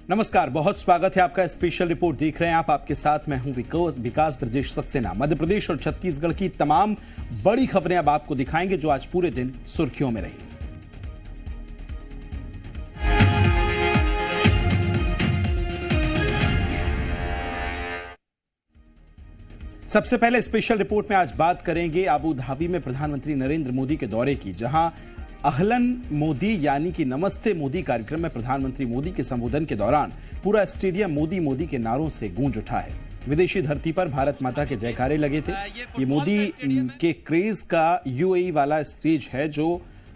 नमस्कार, बहुत स्वागत है आपका। स्पेशल रिपोर्ट देख रहे हैं आप। आपके साथ मैं हूं विकास ब्रजेश सक्सेना। मध्य प्रदेश और छत्तीसगढ़ की तमाम बड़ी खबरें अब आपको दिखाएंगे जो आज पूरे दिन सुर्खियों में रही। सबसे पहले स्पेशल रिपोर्ट में आज बात करेंगे अबू धाबी में प्रधानमंत्री नरेंद्र मोदी के दौरे की, जहां अहलन मोदी यानी कि नमस्ते मोदी कार्यक्रम में प्रधानमंत्री मोदी के संबोधन के दौरान पूरा स्टेडियम मोदी मोदी के नारों से गूंज उठा है। विदेशी धरती पर भारत माता के जयकारे लगे थे। ये मोदी के क्रेज का यूएई वाला स्टेज है जो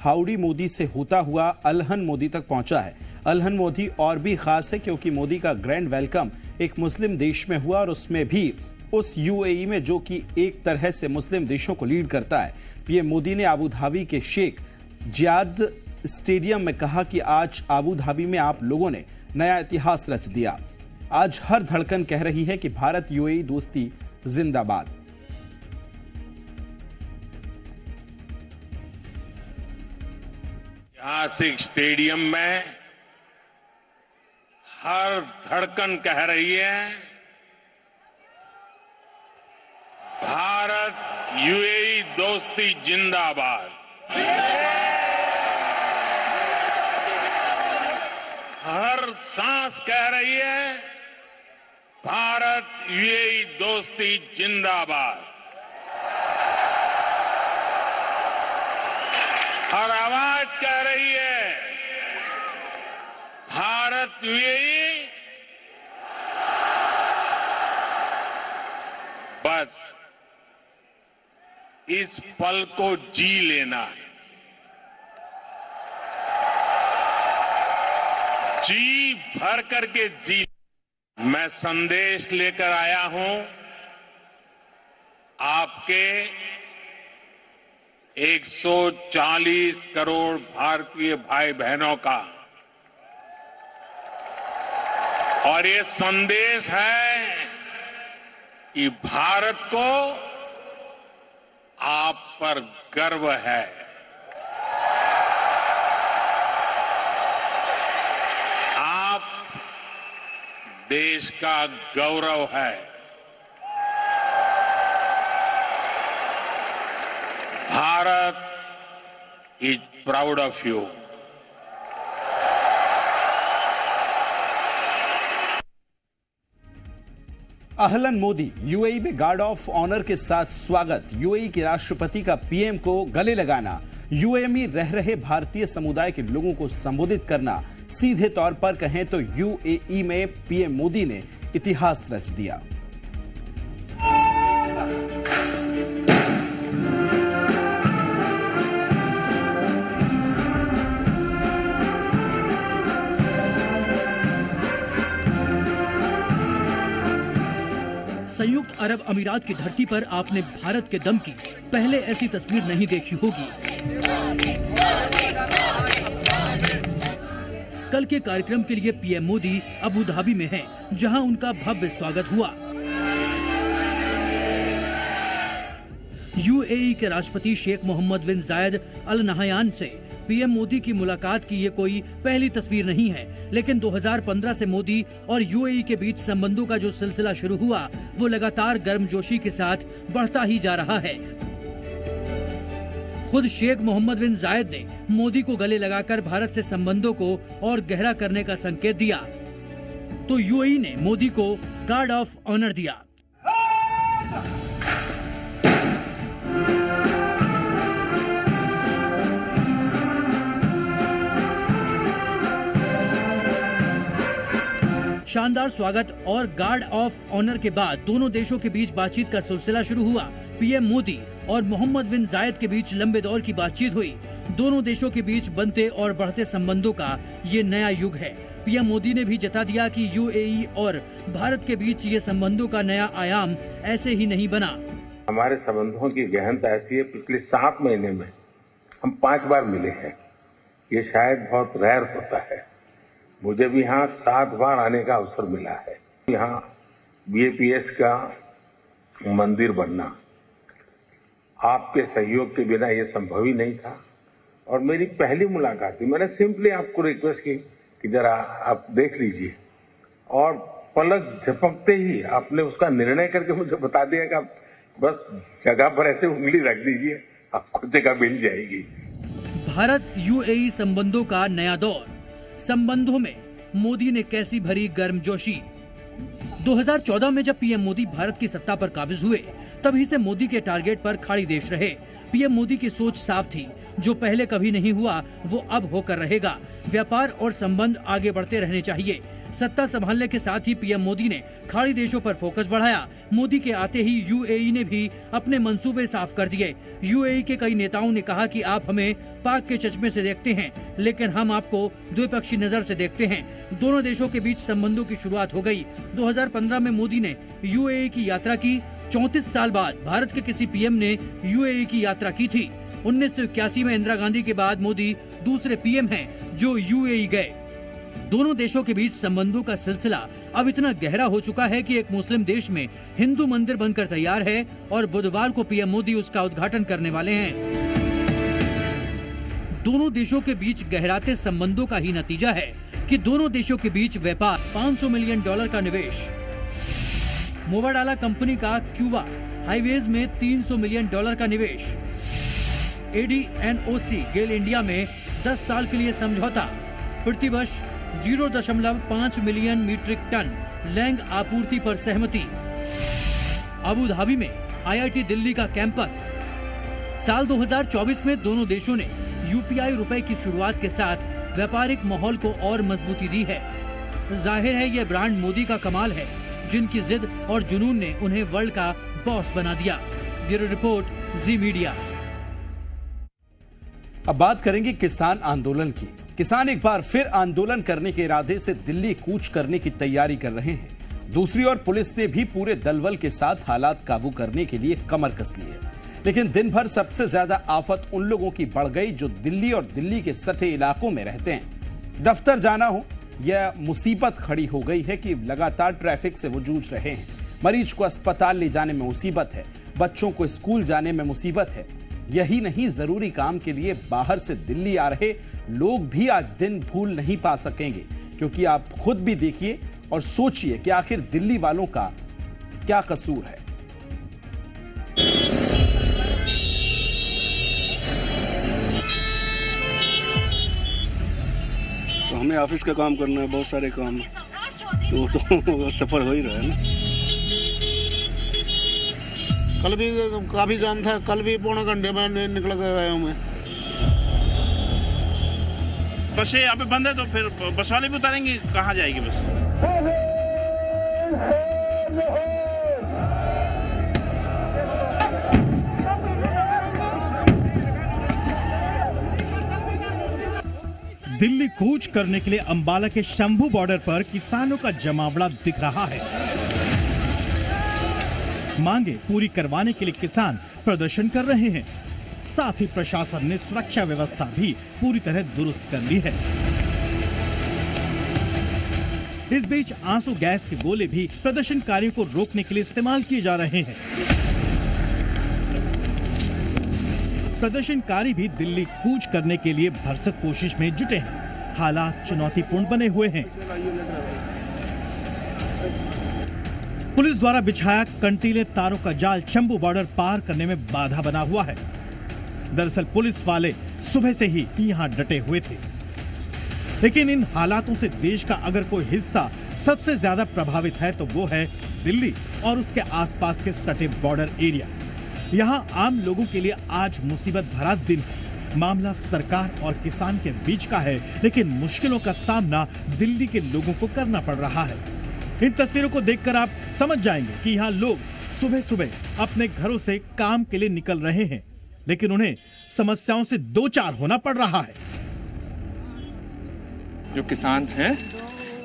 हाउडी मोदी से होता हुआ अलहन मोदी तक पहुंचा है। अलहन मोदी और भी खास है क्योंकि मोदी का ग्रैंड वेलकम एक मुस्लिम देश में हुआ और उसमें भी उस यूएई में जो कि एक तरह से मुस्लिम देशों को लीड करता है। पीएम मोदी ने अबू धाबी के शेख जियाद स्टेडियम में कहा कि आज अबू धाबी में आप लोगों ने नया इतिहास रच दिया। आज हर धड़कन कह रही है कि भारत यूएई दोस्ती जिंदाबाद। ऐतिहासिक स्टेडियम में हर धड़कन कह रही है भारत यूएई दोस्ती जिंदाबाद। हर सांस कह रही है भारत यूएई दोस्ती जिंदाबाद। हर आवाज कह रही है भारत यूएई। बस इस पल को जी लेना है, जी भर करके जी। मैं संदेश लेकर आया हूं आपके 140 करोड़ भारतीय भाई बहनों का, और ये संदेश है कि भारत को आप पर गर्व है। आप देश का गौरव है। Bharat is proud of you. अहलन मोदी। यूएई में गार्ड ऑफ ऑनर के साथ स्वागत। यूएई के राष्ट्रपति का पीएम को गले लगाना। यूएई में रह रहे भारतीय समुदाय के लोगों को संबोधित करना। सीधे तौर पर कहें तो यूएई में पीएम मोदी ने इतिहास रच दिया। संयुक्त अरब अमीरात की धरती पर आपने भारत के दम की पहले ऐसी तस्वीर नहीं देखी होगी। कल के कार्यक्रम के लिए पीएम मोदी अबू धाबी में हैं, जहां उनका भव्य स्वागत हुआ। यूएई के राष्ट्रपति शेख मोहम्मद बिन जायद अल नहयान से पीएम मोदी की मुलाकात की ये कोई पहली तस्वीर नहीं है, लेकिन 2015 से मोदी और यूएई के बीच संबंधों का जो सिलसिला शुरू हुआ वो लगातार गर्मजोशी के साथ बढ़ता ही जा रहा है। खुद शेख मोहम्मद बिन जायद ने मोदी को गले लगाकर भारत से संबंधों को और गहरा करने का संकेत दिया, तो यूएई ने मोदी को गार्ड ऑफ ऑनर दिया। शानदार स्वागत और गार्ड ऑफ ऑनर के बाद दोनों देशों के बीच बातचीत का सिलसिला शुरू हुआ। पीएम मोदी और मोहम्मद बिन जायद के बीच लंबे दौर की बातचीत हुई। दोनों देशों के बीच बनते और बढ़ते संबंधों का ये नया युग है। पीएम मोदी ने भी जता दिया कि यूएई और भारत के बीच ये संबंधों का नया आयाम ऐसे ही नहीं बना। हमारे संबंधों की गहनता ऐसी है, पिछले 7 महीने में हम 5 बार मिले हैं। ये शायद बहुत रेयर होता है। मुझे भी यहाँ 7 बार आने का अवसर मिला है। यहाँ बीएपीएस का मंदिर बनना आपके सहयोग के बिना ये संभव ही नहीं था। और मेरी पहली मुलाकात थी, मैंने सिंपली आपको रिक्वेस्ट की कि जरा आप देख लीजिए और पलक झपकते ही आपने उसका निर्णय करके मुझे बता दिया कि आप बस जगह पर ऐसे उंगली रख दीजिए, आपको जगह मिल जाएगी। भारत यूएई संबंधों का नया दौर, संबंधों में मोदी ने कैसी भरी गर्मजोशी। 2014 में जब पीएम मोदी भारत की सत्ता पर काबिज हुए, तभी से मोदी के टारगेट पर खाड़ी देश रहे। पीएम मोदी की सोच साफ थी, जो पहले कभी नहीं हुआ वो अब होकर रहेगा। व्यापार और संबंध आगे बढ़ते रहने चाहिए। सत्ता संभालने के साथ ही पीएम मोदी ने खाड़ी देशों पर फोकस बढ़ाया। मोदी के आते ही यूएई ने भी अपने मंसूबे साफ कर दिए। यूएई के कई नेताओं ने कहा कि आप हमें पाक के चश्मे से देखते हैं, लेकिन हम आपको द्विपक्षीय नजर से देखते हैं। दोनों देशों के बीच संबंधों की शुरुआत हो गई। 2015 में मोदी ने यूएई की यात्रा की। 34 साल बाद भारत के किसी पीएम ने यूएई की यात्रा की थी। 1981 में इंदिरा गांधी के बाद मोदी दूसरे पीएम हैं जो यूएई गए। दोनों देशों के बीच संबंधों का सिलसिला अब इतना गहरा हो चुका है कि एक मुस्लिम देश में हिंदू मंदिर बनकर तैयार है और बुधवार को पीएम मोदी उसका उद्घाटन करने वाले हैं। दोनों देशों के बीच गहराते संबंधों का ही नतीजा है कि दोनों देशों के बीच व्यापार, $500 मिलियन का निवेश, मोवाडाला कंपनी का क्यूबा हाईवेज में $300 मिलियन का निवेश, ADNOC गेल इंडिया में 10 साल के लिए समझौता, प्रतिवर्ष 0.5 मिलियन मीट्रिक टन लैंग आपूर्ति पर सहमति, अबू धाबी में IIT दिल्ली का कैंपस। साल 2024 में दोनों देशों ने UPI रुपए की शुरुआत के साथ व्यापारिक माहौल को और मजबूती दी है। जाहिर है ये ब्रांड मोदी का कमाल है, जिनकी जिद और जुनून ने उन्हें वर्ल्ड का बॉस बना दिया। ब्यूरो रिपोर्ट, जी मीडिया। अब बात करेंगे किसान आंदोलन की। किसान एक बार फिर आंदोलन करने के इरादे से दिल्ली कूच करने की तैयारी कर रहे हैं। दूसरी ओर पुलिस ने भी पूरे दलबल के साथ हालात काबू करने के लिए कमर कस ली है। लेकिन दिन भर सबसे ज्यादा आफत उन लोगों की बढ़ गई जो दिल्ली और दिल्ली के सटे इलाकों में रहते हैं। दफ्तर जाना हो, यह मुसीबत खड़ी हो गई है कि लगातार ट्रैफिक से वो जूझ रहे हैं। मरीज को अस्पताल ले जाने में मुसीबत है, बच्चों को स्कूल जाने में मुसीबत है। यही नहीं, जरूरी काम के लिए बाहर से दिल्ली आ रहे लोग भी आज दिन भूल नहीं पा सकेंगे, क्योंकि आप खुद भी देखिए और सोचिए कि आखिर दिल्ली वालों का क्या कसूर है। तो हमें ऑफिस का काम करना है, बहुत सारे काम है, तो सफर हो ही रहा है ना। कल भी काफी जाम था, कल भी पौने घंटे में निकल गया हूँ मैं। बसें यहाँ पे बंद है तो फिर बस वाले भी उतारेंगे, कहाँ जाएगी बस। दिल्ली कूच करने के लिए अंबाला के शंभू बॉर्डर पर किसानों का जमावड़ा दिख रहा है। मांगे पूरी करवाने के लिए किसान प्रदर्शन कर रहे हैं। साथ ही प्रशासन ने सुरक्षा व्यवस्था भी पूरी तरह दुरुस्त कर ली है। इस बीच आंसू गैस के गोले भी प्रदर्शनकारियों को रोकने के लिए इस्तेमाल किए जा रहे हैं। प्रदर्शनकारी भी दिल्ली कूच करने के लिए भरसक कोशिश में जुटे हैं। हालात चुनौतीपूर्ण बने हुए हैं। पुलिस द्वारा बिछाया कंटीले तारों का जाल शंभू बॉर्डर पार करने में बाधा बना हुआ है। दरअसल पुलिस वाले सुबह से ही यहां डटे हुए थे, लेकिन इन हालातों से देश का अगर कोई हिस्सा सबसे ज्यादा प्रभावित है तो वो है दिल्ली और उसके आसपास के सटे बॉर्डर एरिया। यहाँ आम लोगों के लिए आज मुसीबत भरा दिन है। मामला सरकार और किसान के बीच का है, लेकिन मुश्किलों का सामना दिल्ली के लोगों को करना पड़ रहा है। इन तस्वीरों को देखकर आप समझ जाएंगे कि यहाँ लोग सुबह सुबह अपने घरों से काम के लिए निकल रहे हैं, लेकिन उन्हें समस्याओं से दो चार होना पड़ रहा है। जो किसान हैं,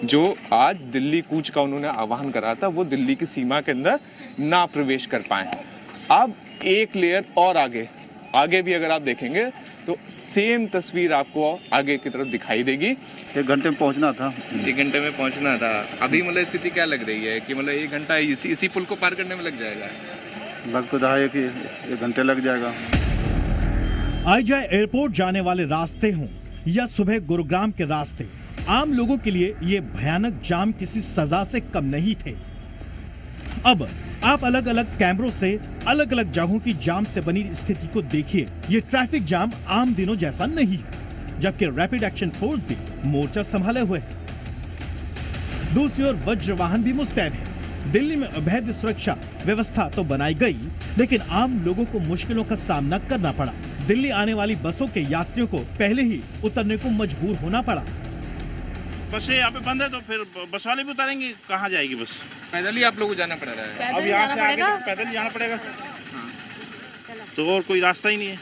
जो आज दिल्ली कूच का उन्होंने आह्वान करा था, वो दिल्ली की सीमा के अंदर ना प्रवेश कर पाए। अब एक लेयर और आगे भी अगर आप देखेंगे तो सेम तस्वीर आपको आगे की तरफ दिखाई देगी। 1 घंटे में पहुंचना था। 1 घंटे में पहुंचना था। अभी मतलब स्थिति क्या लग रही है कि मतलब 1 घंटा इसी पुल को पार करने में लग जाएगा? लग तो रहा है कि 1 घंटे लग जाएगा। आईजाई एयरपोर्ट जाने वाले रास्ते हों या सुबह गुरुग्राम के रास्ते, आम लोगों के लिए ये भयानक जाम किसी सजा से कम नहीं थे। अब आप अलग अलग कैमरों से अलग अलग जगहों की जाम से बनी स्थिति को देखिए। ये ट्रैफिक जाम आम दिनों जैसा नहीं है, जबकि रैपिड एक्शन फोर्स भी मोर्चा संभाले हुए है। दूसरी ओर वज्र वाहन भी मुस्तैद है। दिल्ली में अभेद्य सुरक्षा व्यवस्था तो बनाई गई, लेकिन आम लोगों को मुश्किलों का सामना करना पड़ा। दिल्ली आने वाली बसों के यात्रियों को पहले ही उतरने को मजबूर होना पड़ा। बसें यहाँ पे बंद है तो फिर बस वाले भी उतारेंगे, कहाँ जाएगी बस? पैदल ही आप लोगों को जाना पड़ रहा है। अब यहाँ से आगे तो पैदल ही जाना पड़ेगा, तो और कोई रास्ता ही नहीं है।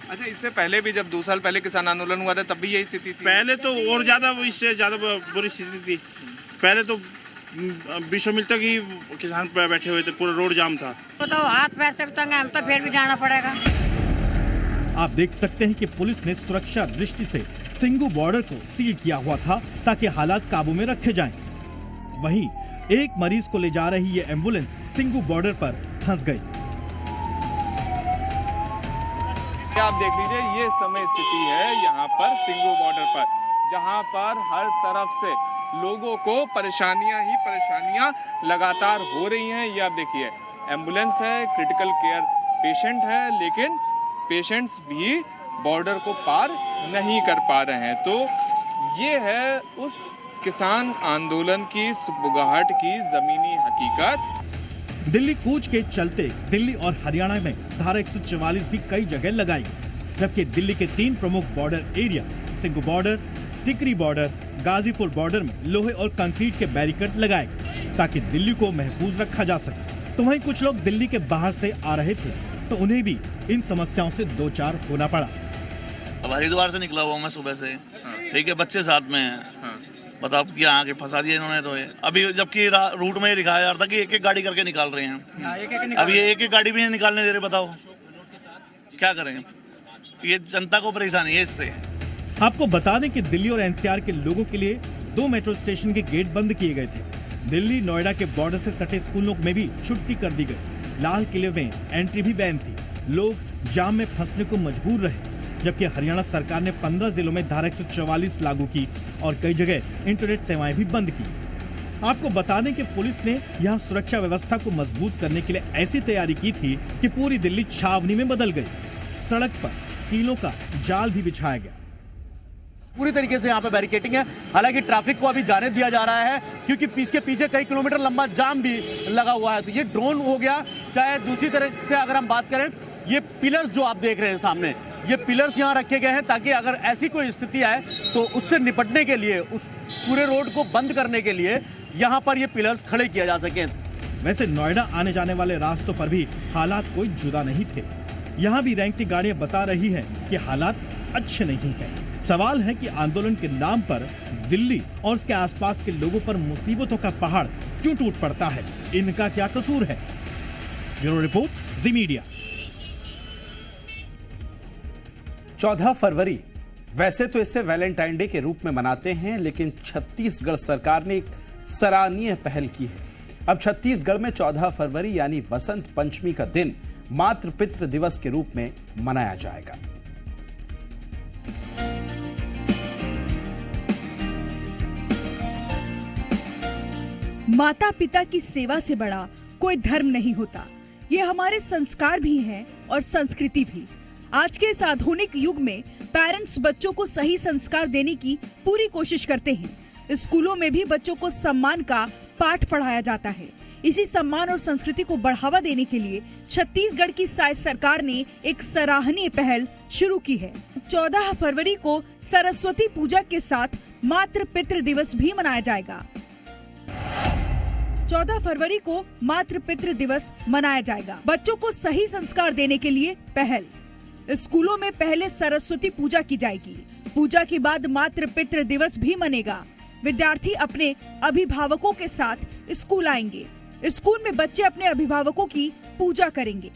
अच्छा, इससे पहले भी जब 2 साल पहले किसान आंदोलन हुआ था तब भी यही स्थिति थी? पहले तो और ज्यादा, इससे ज्यादा बुरी स्थिति थी। पहले तो 20 मील तक ही किसान बैठे हुए थे, पूरा रोड जाम था। तो हाथ पैर से तंग है, हम तो फिर भी जाना पड़ेगा। आप देख सकते हैं कि पुलिस ने सुरक्षा दृष्टि से सिंगू बॉर्डर को सील किया हुआ था ताकि हालात काबू में रखे जाएं। वहीं एक मरीज को ले जा रही ये एम्बुलेंस सिंगू बॉर्डर पर फंस गई। आप देख लीजिए, ये समय स्थिति है यहाँ पर सिंगू बॉर्डर पर, जहाँ पर हर तरफ से लोगों को परेशानियां ही परेशानियां लगातार हो रही हैं। ये आप देखिए, एम्बुलेंस है, क्रिटिकल केयर पेशेंट है, लेकिन पेशेंट्स भी बॉर्डर को पार नहीं कर पा रहे हैं। तो ये है उस किसान आंदोलन की सुगबुगाहट की जमीनी हकीकत। दिल्ली कूच के चलते दिल्ली और हरियाणा में धारा 144 भी कई जगह लगाई, जबकि दिल्ली के 3 प्रमुख बॉर्डर एरिया सिंगू बॉर्डर, टिकरी बॉर्डर, गाजीपुर बॉर्डर में लोहे और कंक्रीट के बैरिकेड लगाए ताकि दिल्ली को महफूज रखा जा सके। तो वहीं कुछ लोग दिल्ली के बाहर से आ रहे थे तो उन्हें भी इन समस्याओं से दो चार होना पड़ा। अब हरिद्वार से निकला हुआ मैं सुबह से, ठीक है, बच्चे साथ में हैं। बताओ क्या आगे फंसा दिया इन्होंने। तो अभी जबकि रूट में ये दिखाया जा रहा था कि एक एक गाड़ी करके निकाल रहे हैं, अब ये एक एक गाड़ी भी नहीं निकालने दे रहे। बताओ क्या करें, ये जनता को परेशानी है इससे। आपको बता दें कि दिल्ली और एनसीआर के लोगों के लिए 2 मेट्रो स्टेशन के गेट बंद किए गए थे। दिल्ली नोएडा के बॉर्डर से सटे स्कूलों में भी छुट्टी कर दी गई। लाल किले में एंट्री भी बैन थी। लोग जाम में फंसने को मजबूर रहे, जबकि हरियाणा सरकार ने 15 जिलों में धारा 144 लागू की और कई जगह इंटरनेट सेवाएं भी बंद की। आपको बता दें कि पुलिस ने यहां सुरक्षा व्यवस्था को मजबूत करने के लिए ऐसी तैयारी की थी कि पूरी दिल्ली छावनी में बदल गई। सड़क पर कीलों का जाल भी बिछाया गया। पूरी तरीके से यहाँ पे बैरिकेटिंग है। हालांकि ट्रैफिक को अभी जाने दिया जा रहा है क्योंकि इसके पीछे कई किलोमीटर लंबा जाम भी लगा हुआ है। तो ये ड्रोन हो गया, चाहे दूसरी तरह से अगर हम बात करें, ये पिलर्स जो आप देख रहे हैं सामने, ये पिलर्स यहाँ रखे गए हैं ताकि अगर ऐसी कोई स्थिति आए तो उससे निपटने के लिए, उस पूरे रोड को बंद करने के लिए यहाँ पर ये पिलर्स खड़े किया जा सके। वैसे नोएडा आने जाने वाले रास्तों पर भी हालात कोई जुदा नहीं थे। यहाँ भी रैंकती गाड़ियां बता रही हैं कि हालात अच्छे नहीं हैं। सवाल है कि आंदोलन के नाम पर दिल्ली और उसके आसपास के लोगों पर मुसीबतों का पहाड़ क्यों टूट पड़ता है, इनका क्या कसूर है। ब्यूरो रिपोर्ट, जी मीडिया। 14 फरवरी वैसे तो इसे वैलेंटाइन डे के रूप में मनाते हैं, लेकिन छत्तीसगढ़ सरकार ने एक सराहनीय पहल की है। अब छत्तीसगढ़ में 14 फरवरी यानी वसंत पंचमी का दिन मातृ पितृ दिवस के रूप में मनाया जाएगा। माता पिता की सेवा से बड़ा कोई धर्म नहीं होता। ये हमारे संस्कार भी हैं और संस्कृति भी। आज के इस आधुनिक युग में पेरेंट्स बच्चों को सही संस्कार देने की पूरी कोशिश करते हैं। स्कूलों में भी बच्चों को सम्मान का पाठ पढ़ाया जाता है। इसी सम्मान और संस्कृति को बढ़ावा देने के लिए छत्तीसगढ़ की सरकार ने एक सराहनीय पहल शुरू की है। 14 फरवरी को सरस्वती पूजा के साथ मातृ पितृ दिवस भी मनाया जाएगा। 14 फरवरी को मातृ पितृ दिवस मनाया जाएगा। बच्चों को सही संस्कार देने के लिए पहल। स्कूलों में पहले सरस्वती पूजा की जाएगी। पूजा के बाद मातृ पितृ दिवस भी मनेगा। विद्यार्थी अपने अभिभावकों के साथ स्कूल आएंगे। स्कूल में बच्चे अपने अभिभावकों की पूजा करेंगे।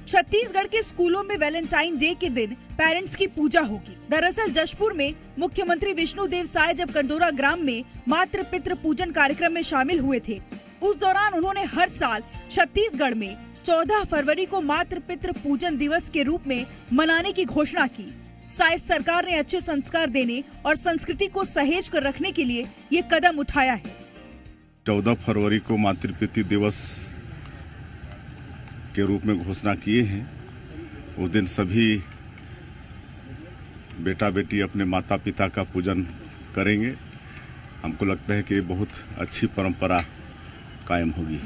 छत्तीसगढ़ के स्कूलों में वैलेंटाइन डे के दिन पेरेंट्स की पूजा होगी। दरअसल जशपुर में मुख्यमंत्री विष्णुदेव साय जब कंडोरा ग्राम में मातृ पितृ पूजन कार्यक्रम में शामिल हुए थे, उस दौरान उन्होंने हर साल छत्तीसगढ़ में 14 फरवरी को मातृ पितृ पूजन दिवस के रूप में मनाने की घोषणा की। शायद सरकार ने अच्छे संस्कार देने और संस्कृति को सहेज कर रखने के लिए ये कदम उठाया है। 14 फरवरी को मातृपितृ दिवस के रूप में घोषणा किए हैं। उस दिन सभी बेटा बेटी अपने माता पिता का पूजन करेंगे। हमको लगता है कि बहुत अच्छी परंपरा कायम होगी।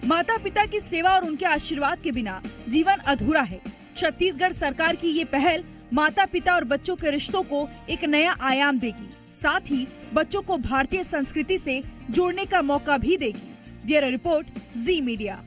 माता पिता की सेवा और उनके आशीर्वाद के बिना जीवन अधूरा है। छत्तीसगढ़ सरकार की ये पहल माता पिता और बच्चों के रिश्तों को एक नया आयाम देगी, साथ ही बच्चों को भारतीय संस्कृति से जोड़ने का मौका भी देगी। ब्यूरो रिपोर्ट, जी मीडिया।